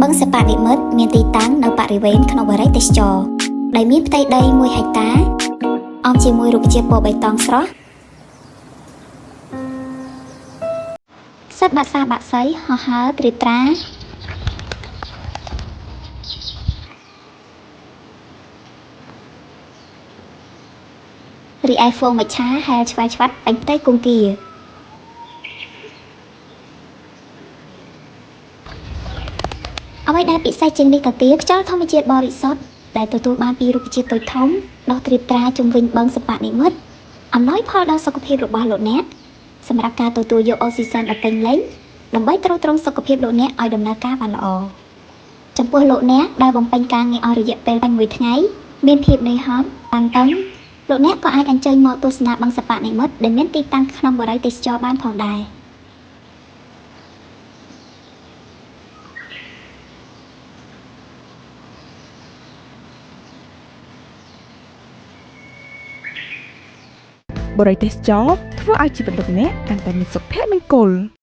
បឹងសិប្បនិមិត្តមានទីតាំងនៅបរិវេណក្នុងបរិយាទេសចរដែលមានផ្ទៃដី1ហិកតាអមជាមួយរុក្ខជាតិពណ៌បៃតងស្រស់សត្វបក្សាបក្សីហោះហើរត្រៀបត្រារីឯហ្វូងមច្ឆាហែលឆ្វែងឆ្វាត់ពេញផ្ទៃគង្គាអ្វីដែលពិសេសជាងនេះទៅទៀតខ្យល់ធម្មជាតិបរិសុទ្ធដែលទទួលបានពីរុក្ខជាតិតូចធំដុះត្រៀបត្រាជុំវិញបឹងសិប្បនិមិត្តអំណោយផលដល់សុខភាពរបស់លោកអ្នកសម្រាប់ការទទួលយកអុកស៊ីសែនដ៏ពេញលេញដើម្បីទ្រទ្រង់សុខភាពលោកអ្នកឲ្យដំណើរការបានល្អចំពោះលោកអ្នកដែលបំពេញការងារអស់រយៈពេលពេញមួយថ្ងៃមានភាពនឿយហត់តានតឹងលោកអ្នកក៏អាចអញ្ជើញមកទស្សនាបឹងសិប្បនិមិត្តដែលមានទីតាំងក្នុងបរិយាទេសចរបានផងដែរបរិយាទេសចរធ្វើឲ្យជីវិតលោកអ្នកកាន់តែមានសុភមង្គល